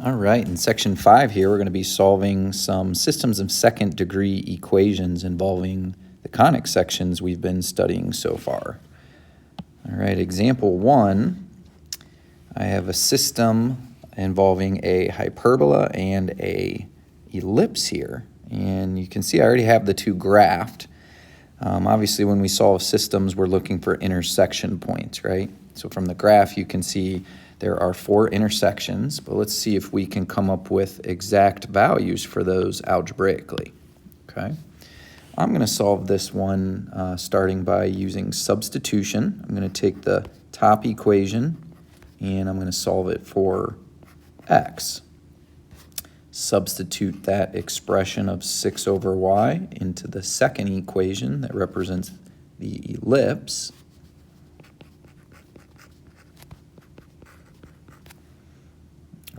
All right, in section 5 here, we're going to be solving some systems of second degree equations involving the conic sections we've been studying so far. All right, example 1, I have a system involving a hyperbola and a ellipse here. And you can see I already have the two graphed. Obviously, when we solve systems, we're looking for intersection points, right? So from the graph, you can see there are 4 intersections, but let's see if we can come up with exact values for those algebraically, okay? I'm going to solve this one starting by using substitution. I'm going to take the top equation and I'm going to solve it for x. Substitute that expression of 6 over y into the second equation that represents the ellipse.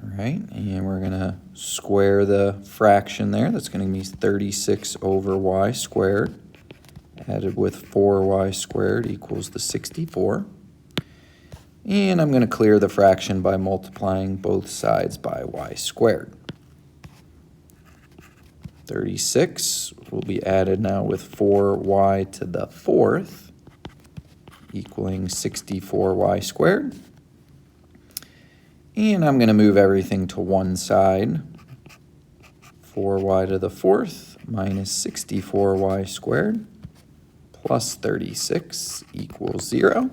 All right, and we're going to square the fraction there. That's going to be 36 over y squared, added with 4y squared equals the 64. And I'm going to clear the fraction by multiplying both sides by y squared. 36 will be added now with 4y to the 4th, equaling 64y squared. And I'm going to move everything to one side. 4y to the 4th minus 64y squared plus 36 equals 0.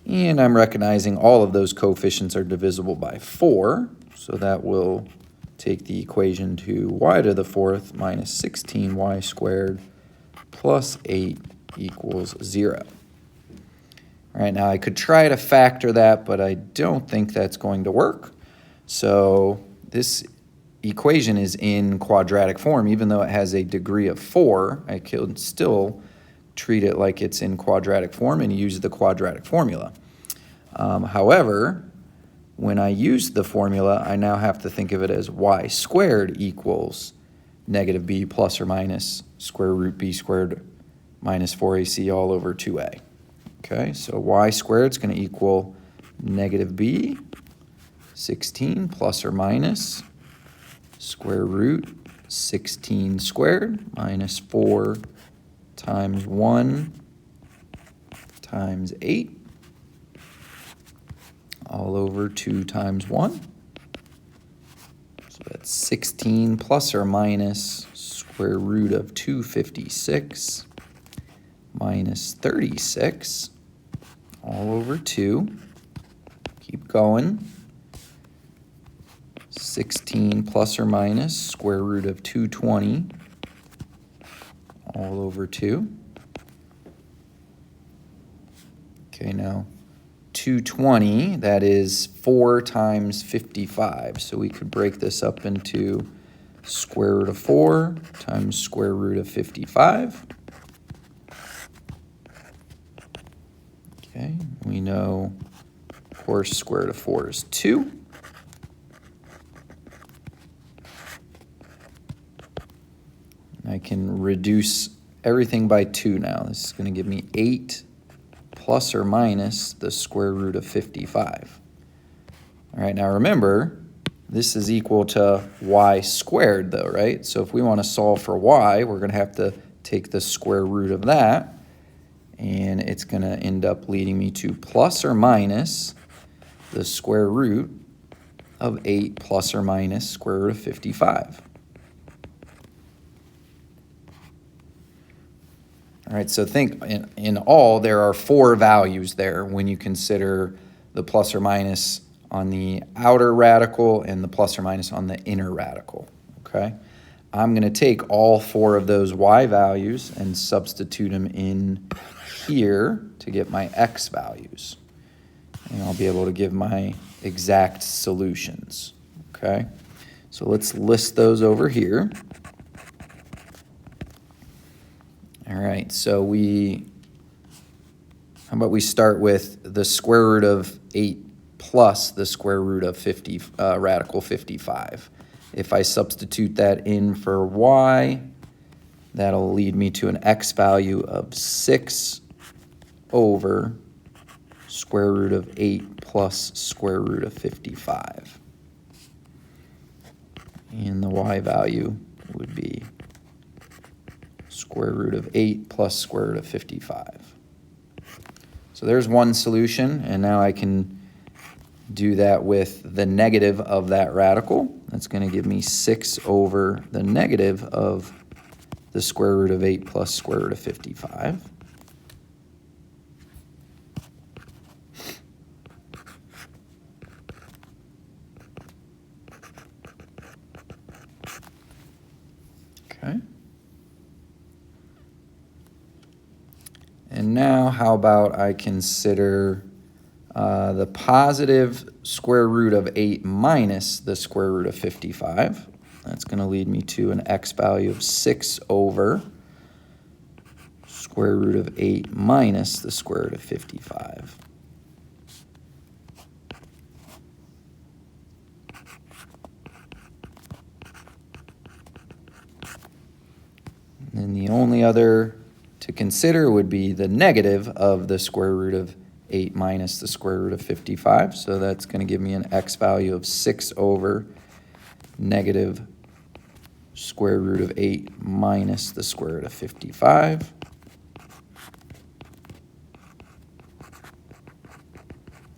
And I'm recognizing all of those coefficients are divisible by 4, so that will take the equation to y to the 4th minus 16y squared plus 8 equals 0. All right, now I could try to factor that, but I don't think that's going to work. So this equation is in quadratic form. Even though it has a degree of 4, I could still treat it like it's in quadratic form and use the quadratic formula. However, when I use the formula, I now have to think of it as y squared equals negative b plus or minus square root b squared minus 4ac all over 2a. Okay, so y squared is going to equal negative b, 16 plus or minus square root 16 squared minus 4 times 1 times 8 all over 2 times 1. So that's 16 plus or minus square root of 256 minus 36 all over 2. Keep going. 16 plus or minus square root of 220 all over 2. Okay, now 220, that is 4 times 55. So we could break this up into square root of 4 times square root of 55. Okay, we know, of course, square root of 4 is 2. I can reduce everything by 2 now. This is going to give me 8 plus or minus the square root of 55. All right, now remember, this is equal to y squared though, right? So if we want to solve for y, we're going to have to take the square root of that, and it's going to end up leading me to plus or minus the square root of 8 plus or minus square root of 55. All right, so think in all there are 4 values there when you consider the plus or minus on the outer radical and the plus or minus on the inner radical, okay? I'm going to take all 4 of those y values and substitute them in here to get my x values. And I'll be able to give my exact solutions, okay? So let's list those over here. All right, so how about we start with the square root of 8 plus the square root of radical 55. If I substitute that in for y, that'll lead me to an x value of 6 over square root of 8 plus square root of 55. And the y value would be square root of 8 plus square root of 55. So there's one solution, and now I can do that with the negative of that radical. That's going to give me 6 over the negative of the square root of 8 plus square root of 55. Okay. And now how about I consider the positive square root of 8 minus the square root of 55. That's going to lead me to an x value of 6 over square root of 8 minus the square root of 55. And then the only other to consider would be the negative of the square root of 8 minus the square root of 55. So that's going to give me an x value of 6 over negative square root of 8 minus the square root of 55.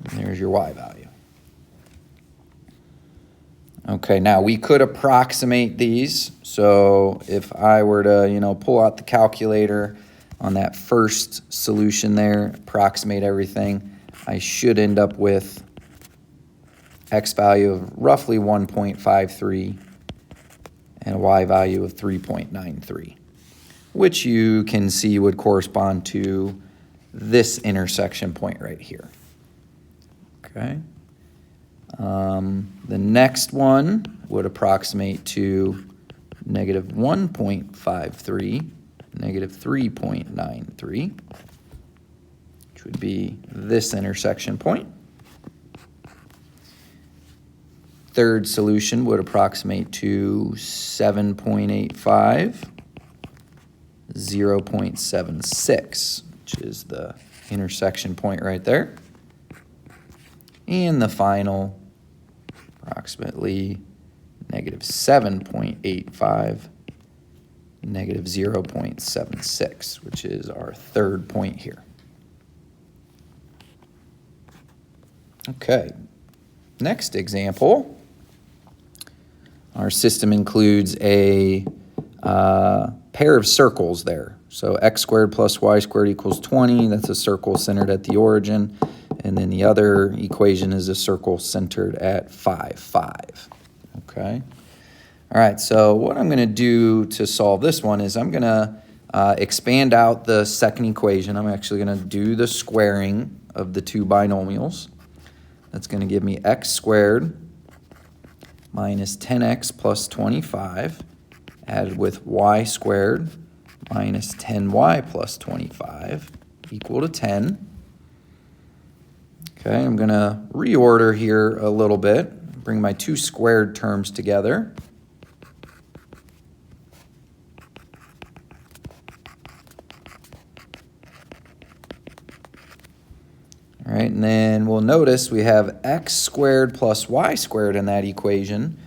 And there's your y value. Okay, now we could approximate these. So if I were to, pull out the calculator on that first solution there, approximate everything, I should end up with x value of roughly 1.53 and a y value of 3.93, which you can see would correspond to this intersection point right here. Okay. The next one would approximate to negative 1.53, negative 3.93, which would be this intersection point. Third solution would approximate to 7.85, 0.76, which is the intersection point right there. And the final, approximately negative 7.85, negative 0.76, which is our third point here. Okay, next example. Our system includes a pair of circles there. So x squared plus y squared equals 20. That's a circle centered at the origin. And then the other equation is a circle centered at 5, 5. Okay. All right, so what I'm going to do to solve this one is I'm going to expand out the second equation. I'm actually going to do the squaring of the two binomials. That's going to give me x squared minus 10x plus 25 added with y squared minus 10y plus 25 equal to 10. Okay, I'm going to reorder here a little bit, bring my two squared terms together. All right, and then we'll notice we have x squared plus y squared in that equation,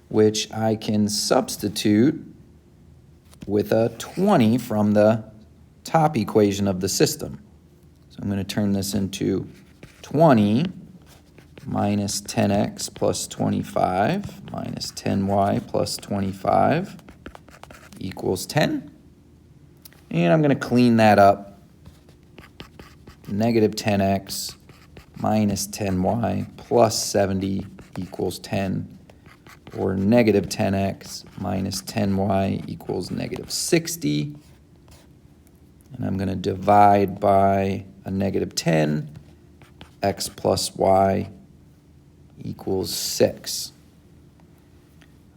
which I can substitute with a 20 from the top equation of the system. So I'm going to turn this into 20 minus 10x plus 25 minus 10y plus 25 equals 10. And I'm going to clean that up. Negative 10x minus 10y plus 70 equals 10, or negative 10x minus 10y equals negative 60. And I'm going to divide by a negative 10. X plus y equals 6.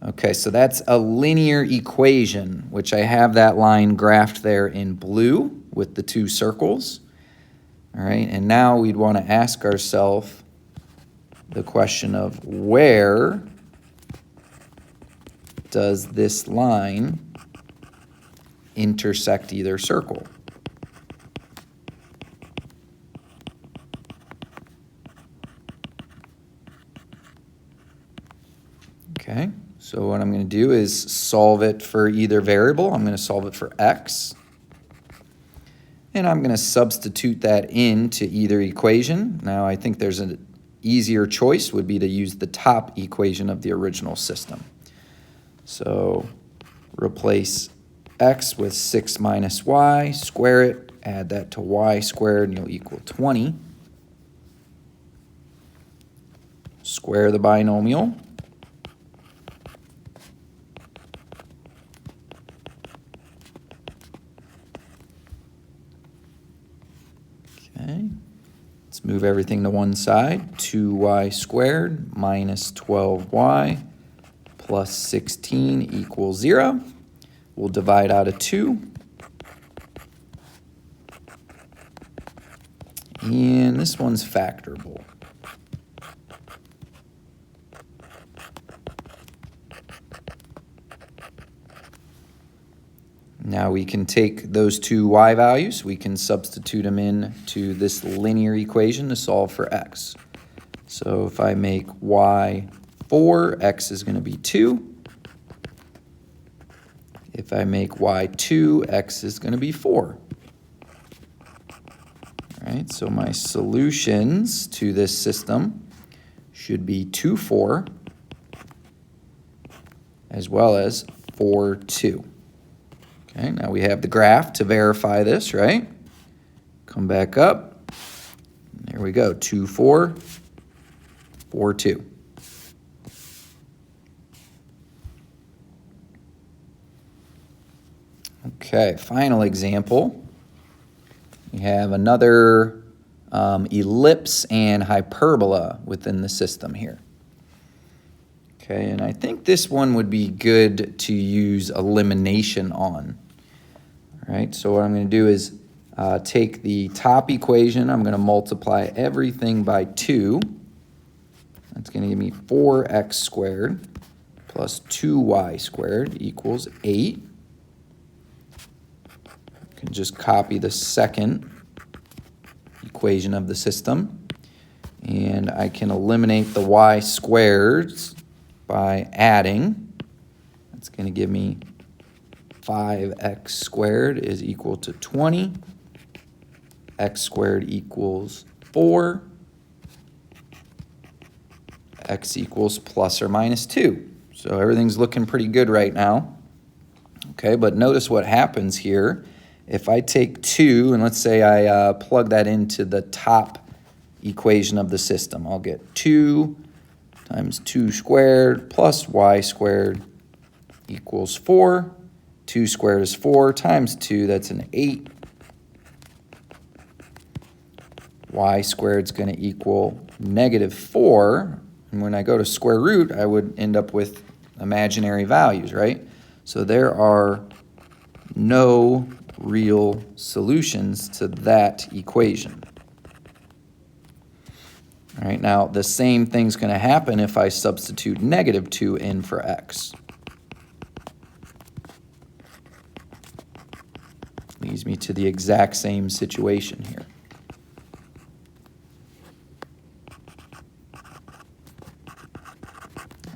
Okay, so that's a linear equation, which I have that line graphed there in blue with the two circles. All right, and now we'd want to ask ourselves the question of where does this line intersect either circle? Okay, So what I'm going to do is solve it for either variable. I'm going to solve it for x. And I'm going to substitute that into either equation. Now I think there's an easier choice would be to use the top equation of the original system. So replace x with 6 minus y, square it, add that to y squared, and you'll equal 20. Square the binomial. Okay, let's move everything to one side. 2y squared minus 12y plus 16 equals 0. We'll divide out of 2. And this one's factorable. Now we can take those two y values, we can substitute them in to this linear equation to solve for x. So if I make y 4, x is going to be 2. If I make y 2, x is going to be 4. All right, so my solutions to this system should be 2, 4, as well as 4, 2. Okay, now we have the graph to verify this, right? Come back up. There we go, 2, 4, 4, 2. Okay, final example. We have another ellipse and hyperbola within the system here. Okay, and I think this one would be good to use elimination on. All right, so what I'm going to do is take the top equation. I'm going to multiply everything by 2. That's going to give me 4x squared plus 2y squared equals 8. I can just copy the second equation of the system. And I can eliminate the y squareds by adding. That's going to give me 5x squared is equal to 20. X squared equals 4. X equals plus or minus 2. So everything's looking pretty good right now. Okay, but notice what happens here. If I take 2 and let's say I plug that into the top equation of the system, I'll get 2 times 2 squared plus y squared equals 4. 2 squared is 4 times 2, that's an 8. Y squared is going to equal negative 4. And when I go to square root, I would end up with imaginary values, right? So there are no real solutions to that equation. All right, now the same thing's going to happen if I substitute negative 2 in for x. Leads me to the exact same situation here.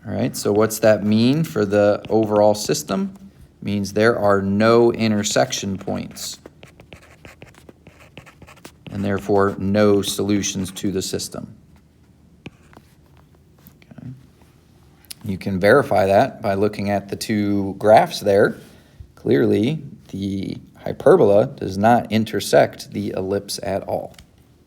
All right, so what's that mean for the overall system? It means there are no intersection points, and therefore no solutions to the system. Okay. You can verify that by looking at the two graphs there. Clearly, the hyperbola does not intersect the ellipse at all.